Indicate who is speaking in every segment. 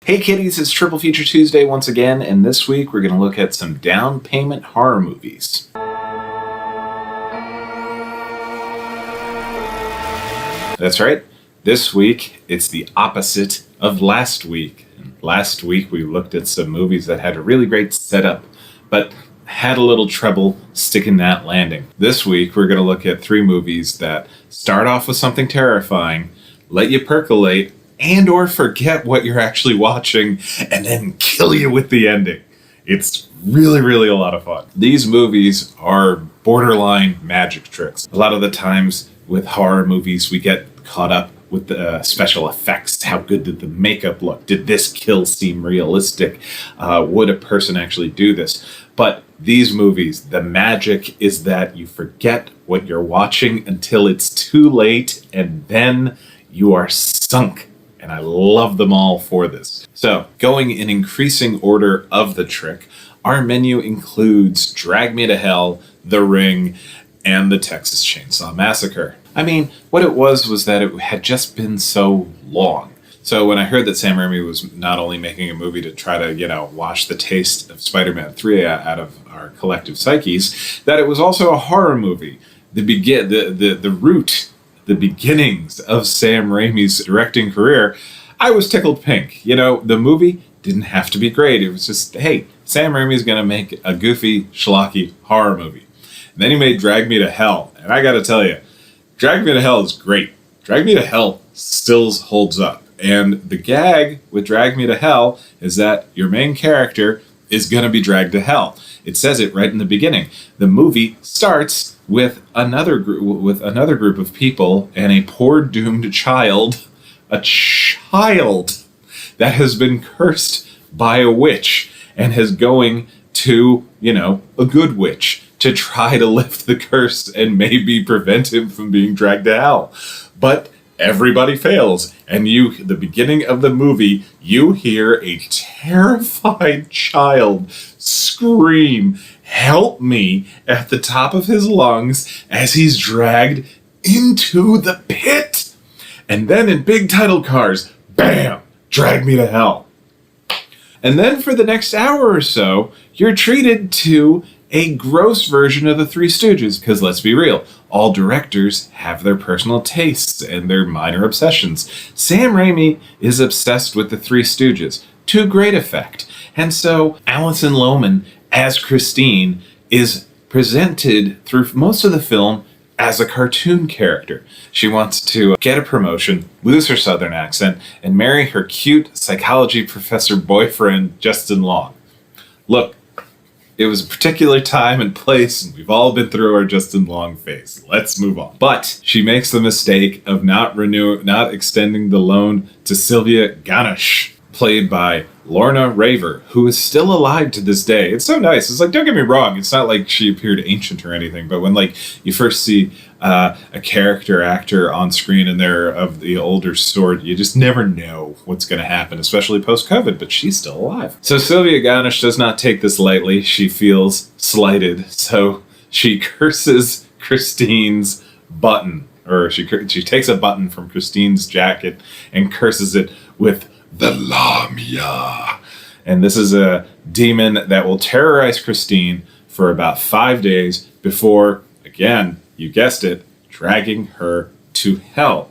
Speaker 1: Hey kiddies, it's Triple Feature Tuesday once again, and this week we're going to look at some down payment horror movies. That's right, this week it's the opposite of last week. Last week we looked at some movies that had a really great setup, but had a little trouble sticking that landing. This week we're going to look at 3 movies that start off with something terrifying, let you percolate, and or forget what you're actually watching, and then kill you with the ending. It's really, really a lot of fun. These movies are borderline magic tricks. A lot of the times with horror movies, we get caught up with the special effects. How good did the makeup look? Did this kill seem realistic? Would a person actually do this? But these movies, the magic is that you forget what you're watching until it's too late, and then you are sunk. And I love them all for this. So, going in increasing order of the trick, our menu includes Drag Me to Hell, The Ring, and the Texas Chainsaw Massacre. I mean, what it was that it had just been so long. So when I heard that Sam Raimi was not only making a movie to try to, wash the taste of Spider-Man 3 out of our collective psyches, that it was also a horror movie. The beginnings of Sam Raimi's directing career, I was tickled pink. The movie didn't have to be great. It was just, hey, Sam Raimi's going to make a goofy, schlocky horror movie. And then he made Drag Me to Hell. And I got to tell you, Drag Me to Hell is great. Drag Me to Hell still holds up. And the gag with Drag Me to Hell is that your main character is going to be dragged to hell. It says it right in the beginning. The movie starts with another group of people and a poor doomed child, a child that has been cursed by a witch and is going to, a good witch to try to lift the curse and maybe prevent him from being dragged to hell. But everybody fails, and the beginning of the movie, you hear a terrified child scream, "Help me," at the top of his lungs as he's dragged into the pit. And then in big title cards, bam, Drag Me to Hell. And then for the next hour or so, you're treated to a gross version of the Three Stooges, because let's be real, all directors have their personal tastes and their minor obsessions. Sam Raimi is obsessed with the Three Stooges, to great effect. And so Alison Lohman, as Christine, is presented through most of the film as a cartoon character. She wants to get a promotion, lose her southern accent, and marry her cute psychology professor boyfriend, Justin Long. Look, it was a particular time and place, and we've all been through our Justin Long phase. Let's move on. But she makes the mistake of not extending the loan to Sylvia Ganesh, played by Lorna Raver, who is still alive to this day. It's so nice. It's like, don't get me wrong, it's not like she appeared ancient or anything, but when you first see a character actor on screen and they're of the older sort, you just never know what's going to happen, especially post-COVID, but she's still alive. So Sylvia Ganesh does not take this lightly. She feels slighted, so she curses Christine's button, or she takes a button from Christine's jacket and curses it with the Lamia. And this is a demon that will terrorize Christine for about 5 days before, again, you guessed it, dragging her to hell.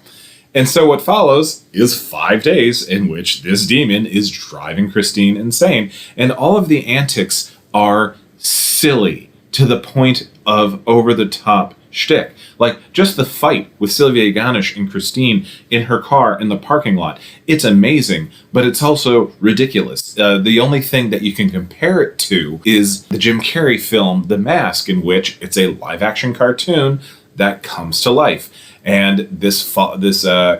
Speaker 1: And so what follows is 5 days in which this demon is driving Christine insane. And all of the antics are silly to the point of over-the-top shtick. Like, just the fight with Sylvia Ganesh and Christine in her car in the parking lot. It's amazing, but it's also ridiculous. The only thing that you can compare it to is the Jim Carrey film The Mask, in which it's a live-action cartoon that comes to life. And this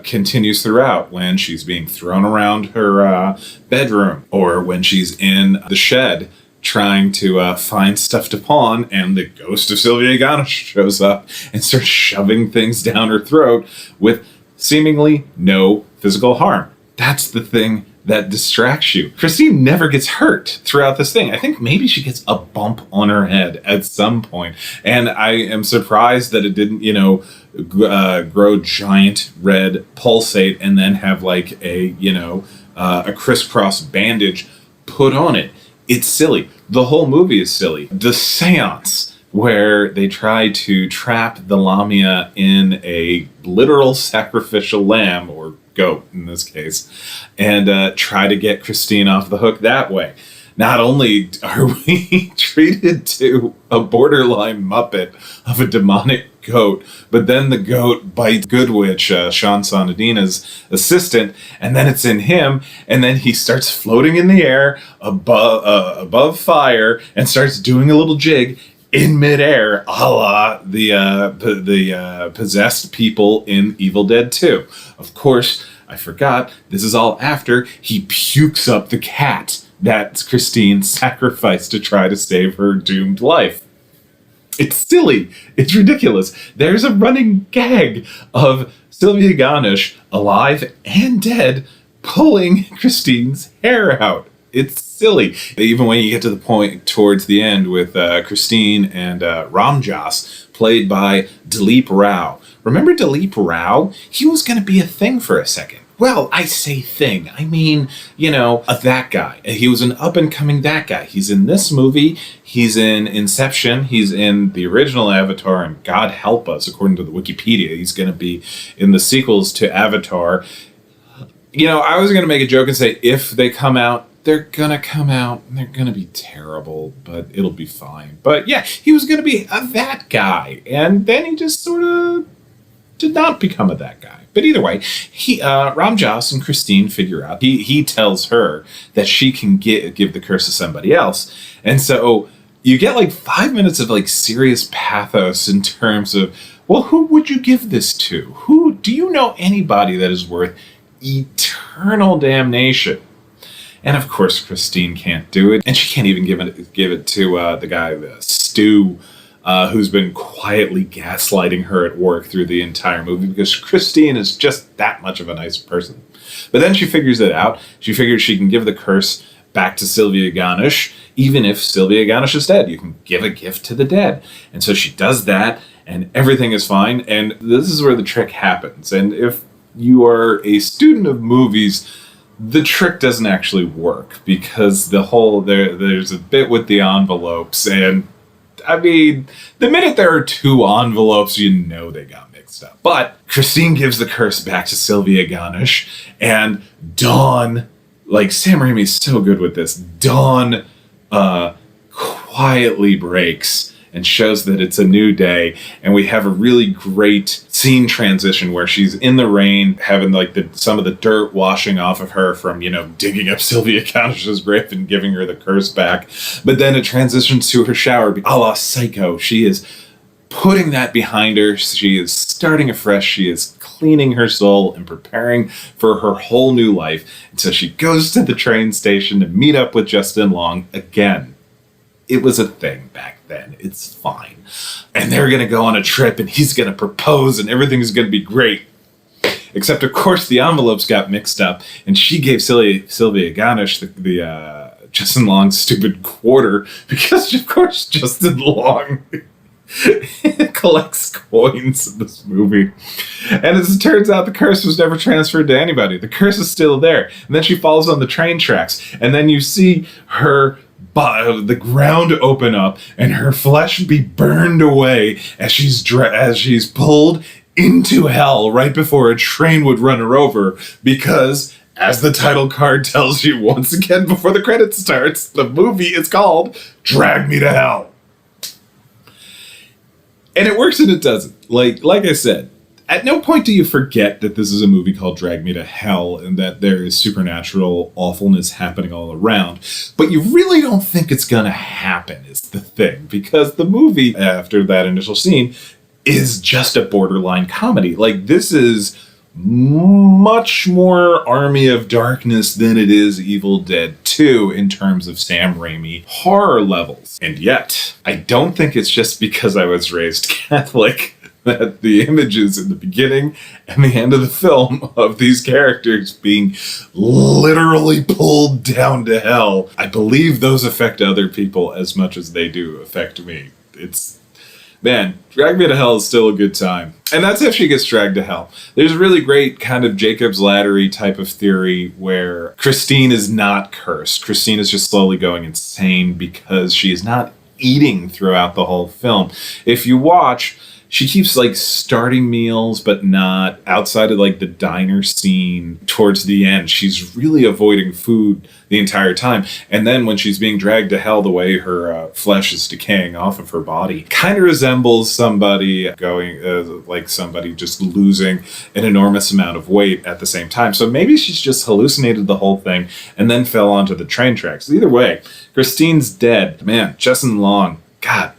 Speaker 1: continues throughout when she's being thrown around her bedroom, or when she's in the shed trying to find stuff to pawn, and the ghost of Sylvia Ganesh shows up and starts shoving things down her throat with seemingly no physical harm. That's the thing that distracts you. Christine never gets hurt throughout this thing. I think maybe she gets a bump on her head at some point, and I am surprised that it didn't, grow giant red pulsate and then have like a, a crisscross bandage put on it. It's silly. The whole movie is silly. The seance where they try to trap the Lamia in a literal sacrificial lamb, or goat in this case, and try to get Christine off the hook that way. Not only are we treated to a borderline Muppet of a demonic goat, but then the goat bites Good Witch, Sean Sonadina's assistant, and then it's in him, and then he starts floating in the air above fire and starts doing a little jig in midair, a la the possessed people in Evil Dead 2. Of course, I forgot, this is all after he pukes up the cat that Christine sacrificed to try to save her doomed life. It's silly. It's ridiculous. There's a running gag of Sylvia Ganesh, alive and dead, pulling Christine's hair out. It's silly. Even when you get to the point towards the end with Christine and Ramjas, played by Dileep Rao. Remember Dileep Rao? He was going to be a thing for a second. Well, I say thing. I mean, that guy. He was an up-and-coming that guy. He's in this movie. He's in Inception. He's in the original Avatar. And God help us, according to the Wikipedia, he's going to be in the sequels to Avatar. I was going to make a joke and say, if they come out, they're going to come out and they're going to be terrible, but it'll be fine. But yeah, he was going to be a that guy. And then he just sort of did not become a that guy. But either way, Ramjas and Christine figure out, he tells her that she can give the curse to somebody else. And so you get like 5 minutes of like serious pathos in terms of, well, who would you give this to? Do you know anybody that is worth eternal damnation? And of course, Christine can't do it. And she can't even give it to the guy, Stu, who's been quietly gaslighting her at work through the entire movie, because Christine is just that much of a nice person. But then she figures it out. She figures she can give the curse back to Sylvia Ganesh, even if Sylvia Ganesh is dead. You can give a gift to the dead. And so she does that, and everything is fine. And this is where the trick happens. And if you are a student of movies, the trick doesn't actually work, because there's a bit with the envelopes, and I mean, the minute there are two envelopes, they got mixed up. But Christine gives the curse back to Sylvia Ganesh, and Dawn, like Sam Raimi's so good with this, Dawn quietly breaks and shows that it's a new day, and we have a really great scene transition where she's in the rain, having like some of the dirt washing off of her from, digging up Sylvia Ganesh's grave and giving her the curse back. But then it transitions to her shower, a la Psycho. She is putting that behind her. She is starting afresh. She is cleaning her soul and preparing for her whole new life. And so she goes to the train station to meet up with Justin Long again. It was a thing back then. It's fine. And they're going to go on a trip, and he's going to propose, and everything's going to be great. Except, of course, the envelopes got mixed up, and she gave Sylvia Ganesh the Justin Long's stupid quarter, because, of course, Justin Long collects coins in this movie. And as it turns out, the curse was never transferred to anybody. The curse is still there. And then she falls on the train tracks, and then you see her the ground open up and her flesh be burned away as she's pulled into hell right before a train would run her over, because, as the title card tells you once again before the credits starts, the movie is called Drag Me to Hell. And it works and it doesn't. Like I said, at no point do you forget that this is a movie called Drag Me to Hell and that there is supernatural awfulness happening all around. But you really don't think it's going to happen, is the thing. Because the movie, after that initial scene, is just a borderline comedy. Like, this is much more Army of Darkness than it is Evil Dead 2 in terms of Sam Raimi horror levels. And yet, I don't think it's just because I was raised Catholic that the images in the beginning and the end of the film of these characters being literally pulled down to hell, I believe those affect other people as much as they do affect me. Man, Drag Me to Hell is still a good time. And that's if she gets dragged to hell. There's a really great kind of Jacob's Ladder type of theory where Christine is not cursed. Christine is just slowly going insane because she is not eating throughout the whole film. If you watch, she keeps like starting meals, but not outside of like the diner scene towards the end. She's really avoiding food the entire time. And then when she's being dragged to hell, the way her flesh is decaying off of her body kind of resembles somebody going, like somebody just losing an enormous amount of weight at the same time. So maybe she's just hallucinated the whole thing and then fell onto the train tracks. Either way, Christine's dead. Man, Justin Long, God,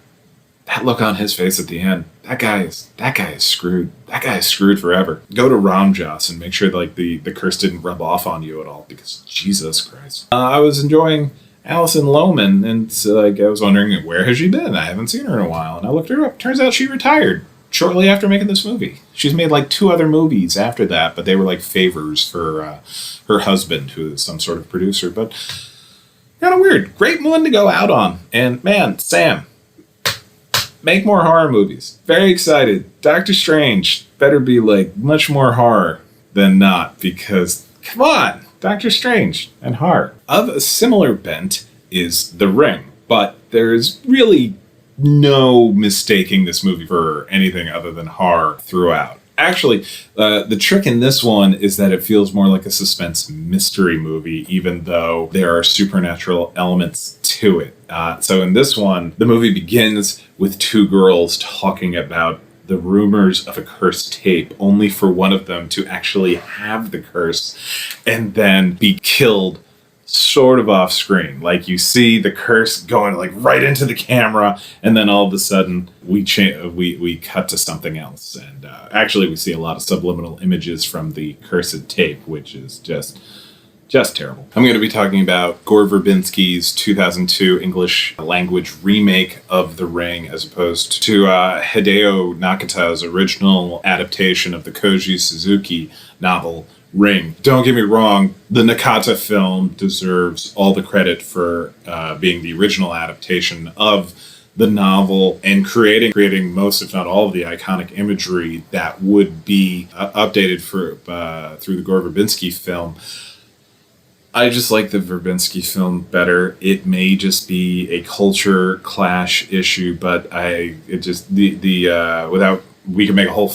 Speaker 1: that look on his face at the end. That guy is screwed. That guy is screwed forever. Go to Ramjas and make sure like the curse didn't rub off on you at all, because Jesus Christ. I was enjoying Alison Lohman, and like I was wondering, where has she been? I haven't seen her in a while, and I looked her up. Turns out she retired shortly after making this movie. She's made like 2 other movies after that, but they were like favors for her husband, who is some sort of producer. But kind of weird. Great one to go out on. And man, Sam, make more horror movies. Very excited. Doctor Strange better be like much more horror than not, because come on, Doctor Strange and horror. Of a similar bent is The Ring, but there's really no mistaking this movie for anything other than horror throughout. Actually, the trick in this one is that it feels more like a suspense mystery movie, even though there are supernatural elements to it. So in this one, the movie begins with 2 girls talking about the rumors of a cursed tape, only for one of them to actually have the curse and then be killed sort of off screen. Like you see the curse going like right into the camera, and then all of a sudden we cut to something else. And actually we see a lot of subliminal images from the cursed tape, which is just terrible. I'm going to be talking about Gore Verbinski's 2002 English language remake of The Ring, as opposed to Hideo Nakata's original adaptation of the Koji Suzuki novel Ring. Don't get me wrong, the Nakata film deserves all the credit for being the original adaptation of the novel and creating most, if not all, of the iconic imagery that would be updated through the Gore Verbinski film. I just like the Verbinski film better. It may just be a culture clash issue, but we can make a whole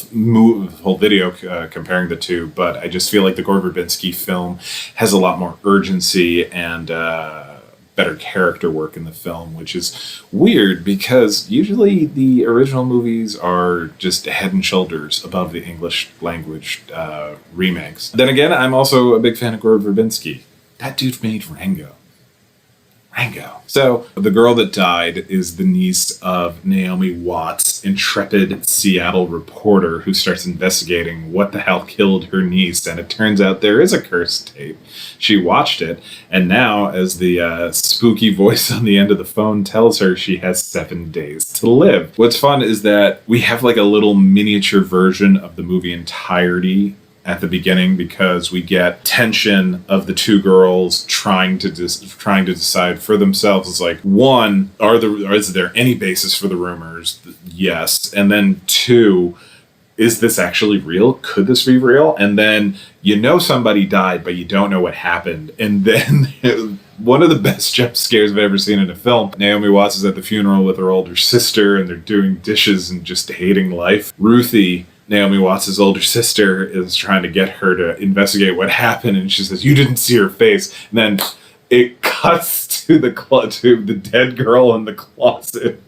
Speaker 1: video comparing the two, but I just feel like the Gore Verbinski film has a lot more urgency and better character work in the film, which is weird because usually the original movies are just head and shoulders above the English language remakes. Then again, I'm also a big fan of Gore Verbinski. That dude made Rango. So, the girl that died is the niece of Naomi Watts, intrepid Seattle reporter who starts investigating what the hell killed her niece, and it turns out there is a cursed tape. She watched it, and now, as the spooky voice on the end of the phone tells her, she has 7 days to live. What's fun is that we have like a little miniature version of the movie entirety at the beginning, because we get tension of the 2 girls trying to decide for themselves. It's like, 1, is there any basis for the rumors? Yes. And then 2, is this actually real? Could this be real? And then somebody died, but you don't know what happened. And then one of the best jump scares I've ever seen in a film. Naomi Watts is at the funeral with her older sister, and they're doing dishes and just hating life. Ruthie, Naomi Watts' older sister, is trying to get her to investigate what happened, and she says, "You didn't see her face." And then it cuts to the dead girl in the closet,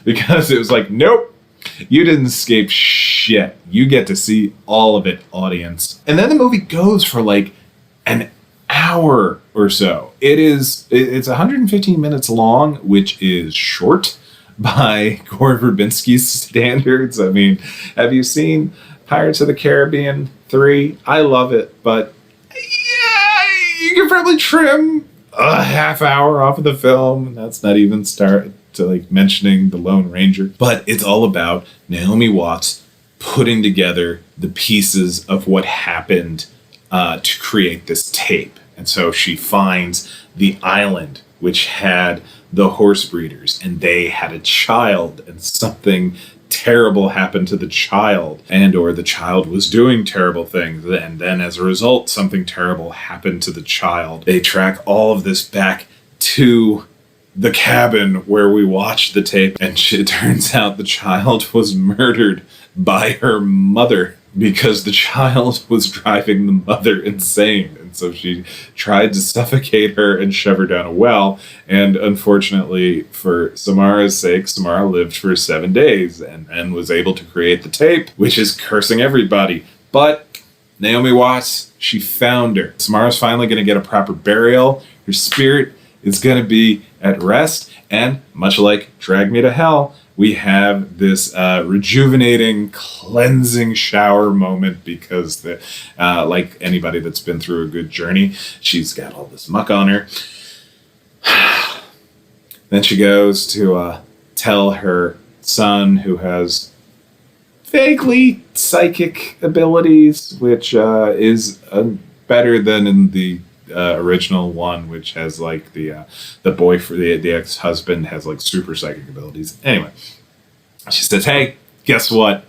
Speaker 1: because it was like, nope, you didn't escape shit. You get to see all of it, audience. And then the movie goes for like an hour or so. It's 115 minutes long, which is short by Gore Verbinski's standards. I mean, have you seen Pirates of the Caribbean 3? I love it, but yeah, you could probably trim a half hour off of the film, and that's not even start to like mentioning the Lone Ranger. But it's all about Naomi Watts putting together the pieces of what happened to create this tape. And so she finds the island, which had the horse breeders, and they had a child, and something terrible happened to the child, and or the child was doing terrible things, and then as a result something terrible happened to the child. They track all of this back to the cabin where we watched the tape, and it turns out the child was murdered by her mother because the child was driving the mother insane. And so she tried to suffocate her and shove her down a well. And unfortunately, for Samara's sake, Samara lived for 7 days and was able to create the tape, which is cursing everybody. But Naomi Watts, she found her. Samara's finally going to get a proper burial. Her spirit is going to be at rest. And much like Drag Me to Hell, we have this rejuvenating, cleansing shower moment because, like anybody that's been through a good journey, she's got all this muck on her. Then she goes to tell her son, who has vaguely psychic abilities, which is better than in the original one, which has like the boyfriend, the ex-husband has like super psychic abilities. Anyway, she says, "Hey, guess what?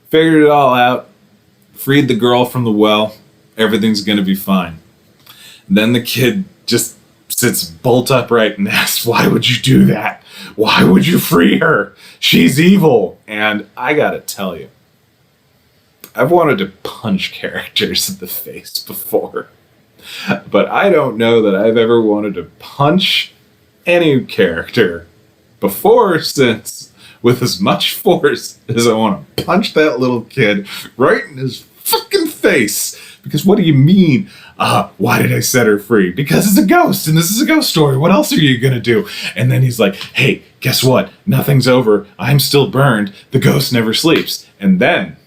Speaker 1: Figured it all out. Freed the girl from the well. Everything's gonna be fine." And then the kid just sits bolt upright and asks, "Why would you do that? Why would you free her? She's evil." And I gotta tell you, I've wanted to punch characters in the face before. But I don't know that I've ever wanted to punch any character before or since with as much force as I want to punch that little kid right in his fucking face. Because what do you mean, why did I set her free? Because it's a ghost, and this is a ghost story. What else are you going to do? And then he's like, "Hey, guess what? Nothing's over. I'm still burned. The ghost never sleeps." And then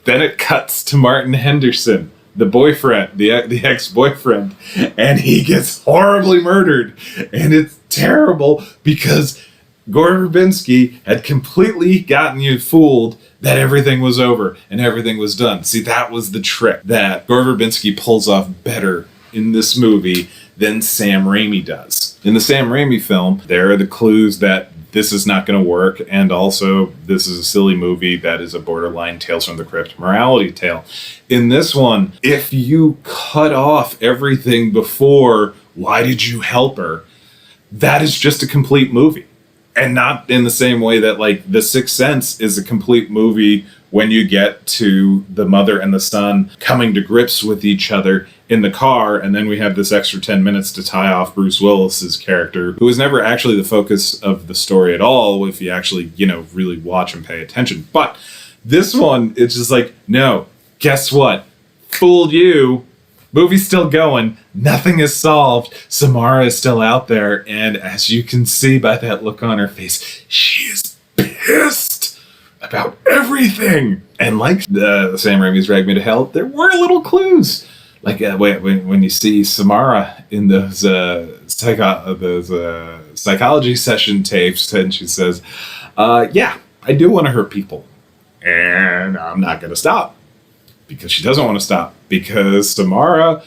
Speaker 1: it cuts to Martin Henderson, the boyfriend, the ex-boyfriend, and he gets horribly murdered. And it's terrible because Gore Verbinski had completely gotten you fooled that everything was over and everything was done. See, that was the trick that Gore Verbinski pulls off better in this movie than Sam Raimi does. In the Sam Raimi film, there are the clues that this is not going to work, and also this is a silly movie that is a borderline Tales from the Crypt morality tale. In this one, if you cut off everything before, "Why did you help her?" that is just a complete movie. And not in the same way that, like, The Sixth Sense is a complete movie when you get to the mother and the son coming to grips with each other in the car, and then we have this extra 10 minutes to tie off Bruce Willis's character, who was never actually the focus of the story at all, if you actually, really watch and pay attention. But this one, it's just like, no, guess what? Fooled you. Movie's still going. Nothing is solved. Samara is still out there, and as you can see by that look on her face, she is pissed about everything. And like Sam Raimi's Drag Me to Hell, there were little clues. Like when you see Samara in those psychology session tapes, and she says, "Yeah, I do want to hurt people, and I'm not going to stop." Because she doesn't want to stop. Because Samara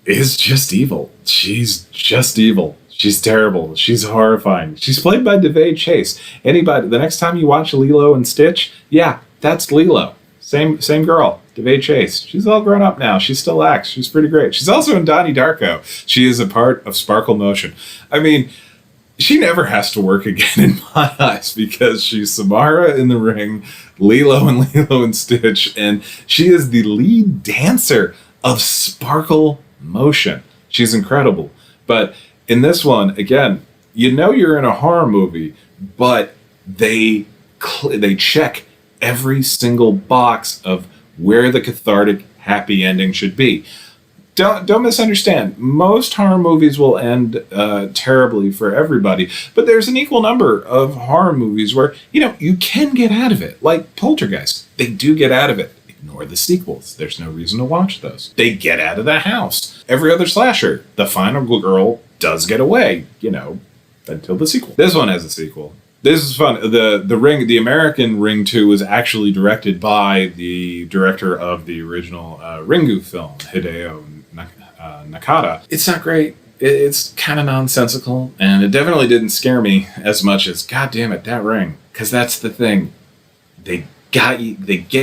Speaker 1: is just evil. She's just evil. She's terrible. She's horrifying. She's played by DeVay Chase. Anybody, the next time you watch Lilo and Stitch, yeah, that's Lilo. Same girl, DeVay Chase. She's all grown up now. She still acts. She's pretty great. She's also in Donnie Darko. She is a part of Sparkle Motion. I mean, she never has to work again in my eyes because she's Samara in the Ring, Lilo and Stitch, and she is the lead dancer of Sparkle Motion. She's incredible. But in this one, again, you're in a horror movie, but they check every single box of where the cathartic happy ending should be. Don't misunderstand. Most horror movies will end terribly for everybody, but there's an equal number of horror movies where, you can get out of it. Like Poltergeist. They do get out of it. Ignore the sequels. There's no reason to watch those. They get out of the house. Every other slasher, the final girl does get away, until the sequel. This one has a sequel. This is fun. The Ring, the American Ring 2 was actually directed by the director of the original Ringu film, Hideo Nakata. It's not great. It's kind of nonsensical, and it definitely didn't scare me as much as, God damn it, that ring. Because that's the thing. They get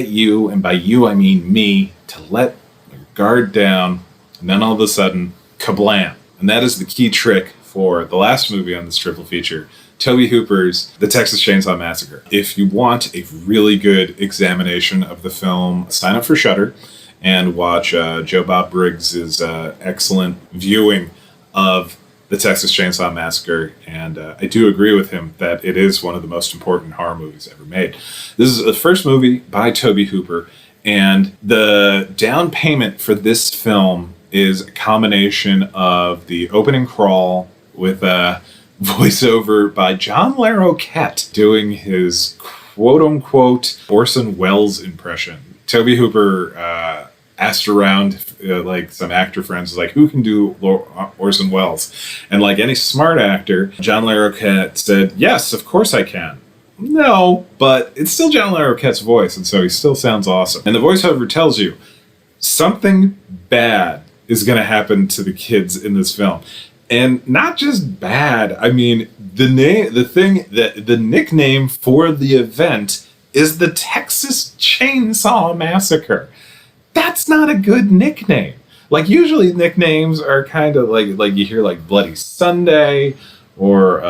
Speaker 1: you, and by you I mean me, to let your guard down, and then all of a sudden, kablam. And that is the key trick for the last movie on this triple feature, Tobe Hooper's The Texas Chainsaw Massacre. If you want a really good examination of the film, sign up for Shudder and watch Joe Bob Briggs's excellent viewing of The Texas Chainsaw Massacre, and I do agree with him that it is one of the most important horror movies ever made. This is the first movie by Tobe Hooper, and the down payment for this film is a combination of the opening crawl with a voiceover by John Larroquette doing his quote-unquote Orson Welles impression. Tobe Hooper asked around, like some actor friends, like, who can do Orson Welles? And like any smart actor, John Larroquette said, yes, of course I can. No, but it's still John Larroquette's voice, and so he still sounds awesome. And the voiceover tells you something bad is going to happen to the kids in this film. And not just bad. I mean, the nickname for the event is the Texas Chainsaw Massacre. That's not a good nickname. Like, usually nicknames are kind of like you hear like Bloody Sunday or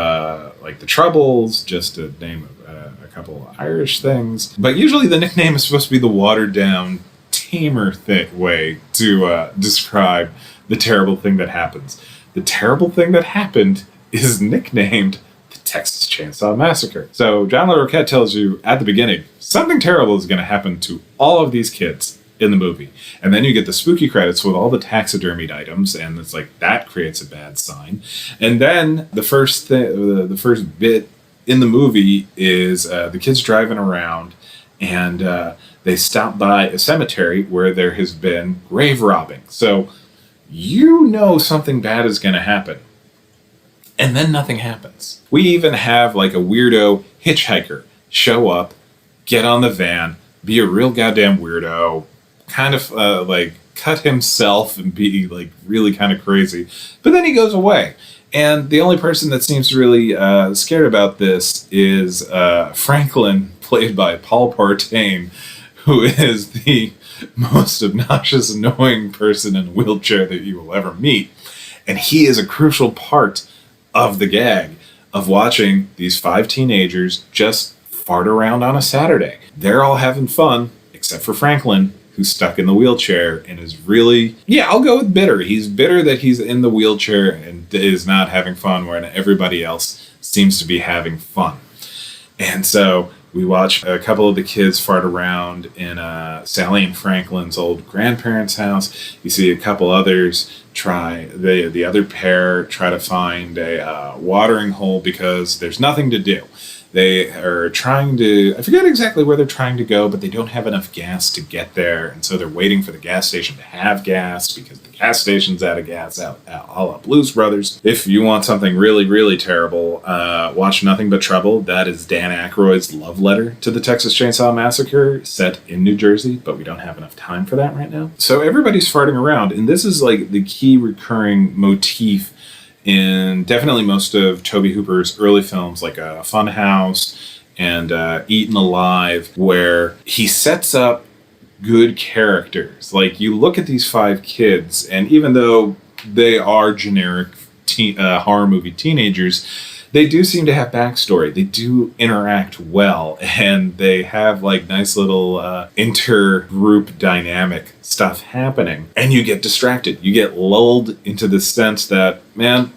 Speaker 1: like The Troubles, just to name a couple of Irish things. But usually the nickname is supposed to be the watered down, tamer way to describe the terrible thing that happens. The terrible thing that happened is nicknamed the Texas Chainsaw Massacre. So John Larroquette tells you at the beginning, something terrible is going to happen to all of these kids in the movie. And then you get the spooky credits with all the taxidermied items, and it's like, that creates a bad sign. And then the first bit in the movie is the kids driving around, and they stop by a cemetery where there has been grave robbing. So you know something bad is going to happen. And then nothing happens. We even have like a weirdo hitchhiker show up, get on the van, be a real goddamn weirdo, kind of like cut himself and be like really kind of crazy. But then he goes away. And the only person that seems really scared about this is Franklin, played by Paul Partain, who is the most obnoxious, annoying person in a wheelchair that you will ever meet. And he is a crucial part of the gag of watching these 5 teenagers just fart around on a Saturday. They're all having fun, except for Franklin, who's stuck in the wheelchair and is really, I'll go with bitter. He's bitter that he's in the wheelchair and is not having fun, when everybody else seems to be having fun. And so we watch a couple of the kids fart around in Sally and Franklin's old grandparents' house. You see a couple others the other pair try to find a watering hole because there's nothing to do. They are trying to, I forget exactly where they're trying to go, but they don't have enough gas to get there. And so they're waiting for the gas station to have gas because the gas station's out of gas, a la Blues Brothers. If you want something really, really terrible, watch Nothing But Trouble. That is Dan Aykroyd's love letter to the Texas Chainsaw Massacre, set in New Jersey, but we don't have enough time for that right now. So everybody's farting around, and this is like the key recurring motif in definitely most of Tobe Hooper's early films, like Funhouse and Eaten Alive, where he sets up good characters. Like, you look at these 5 kids, and even though they are generic horror movie teenagers, they do seem to have backstory. They do interact well, and they have like nice little intergroup dynamic stuff happening. And you get distracted. You get lulled into the sense that, man,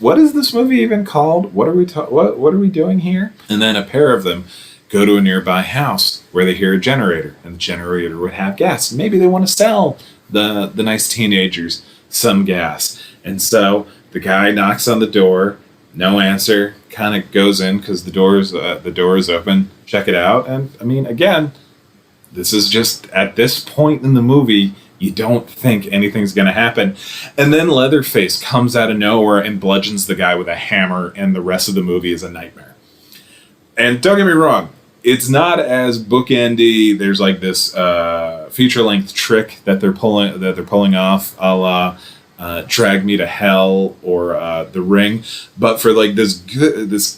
Speaker 1: what is this movie even called? What are we doing here? And then a pair of them go to a nearby house where they hear a generator, and the generator would have gas. Maybe they want to sell the nice teenagers some gas. And so the guy knocks on the door. No answer, kind of goes in because the door is open. Check it out. And I mean, again, this is just, at this point in the movie, you don't think anything's going to happen. And then Leatherface comes out of nowhere and bludgeons the guy with a hammer, and the rest of the movie is a nightmare. And don't get me wrong, it's not as bookendy. There's like this feature-length trick that they're pulling off, a la Drag Me to Hell or The Ring. But for like this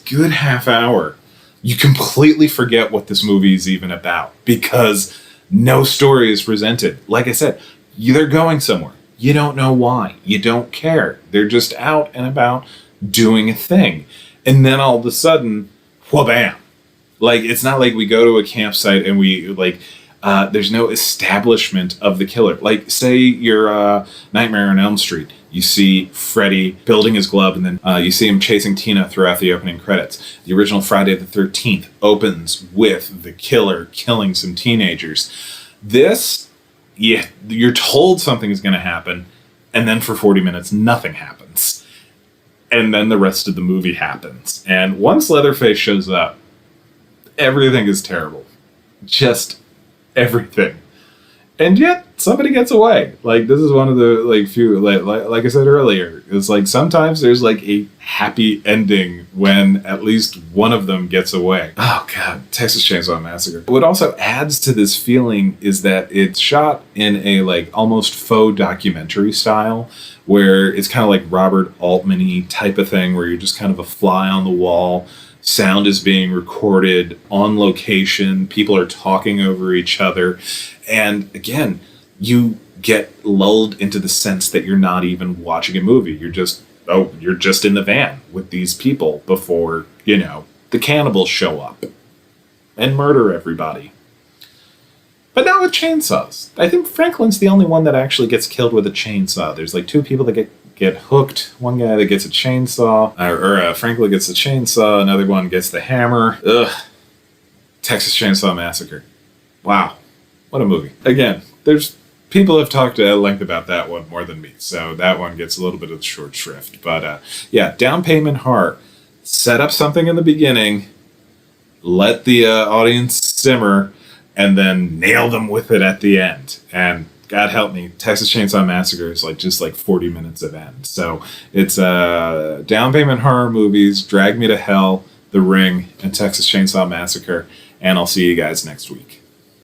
Speaker 1: good half hour you completely forget what this movie is even about because no story is presented. Like I said, they're going somewhere. You don't know why. You don't care. They're just out and about doing a thing. And then all of a sudden, wha-bam. Like, it's not like we go to a campsite and we, like, there's no establishment of the killer. Like, say you're Nightmare on Elm Street. You see Freddy building his glove, and then you see him chasing Tina throughout the opening credits. The original Friday the 13th opens with the killer killing some teenagers. This, yeah, you're told something is going to happen, and then for 40 minutes, nothing happens. And then the rest of the movie happens. And once Leatherface shows up, everything is terrible. Just everything. And yet, somebody gets away. Like, this is one of the, like, few, like I said earlier, it's like sometimes there's, like, a happy ending when at least one of them gets away. Oh, God. Texas Chainsaw Massacre. What also adds to this feeling is that it's shot in a, like, almost faux documentary style, where it's kind of like Robert Altman-y type of thing, where you're just kind of a fly on the wall. Sound is being recorded on location. People are talking over each other. And again, you get lulled into the sense that you're not even watching a movie. You're just in the van with these people before, the cannibals show up and murder everybody. But not with chainsaws. I think Franklin's the only one that actually gets killed with a chainsaw. There's like two people that get hooked. One guy that gets a chainsaw, or Franklin gets the chainsaw. Another one gets the hammer. Ugh. Texas Chainsaw Massacre. Wow. What a movie. Again, there's people have talked at length about that one more than me, so that one gets a little bit of the short shrift. But yeah, down payment horror. Set up something in the beginning, let the audience simmer, and then nail them with it at the end. And God help me, Texas Chainsaw Massacre is just 40 minutes of end. So it's down payment horror movies, Drag Me to Hell, The Ring, and Texas Chainsaw Massacre. And I'll see you guys next week.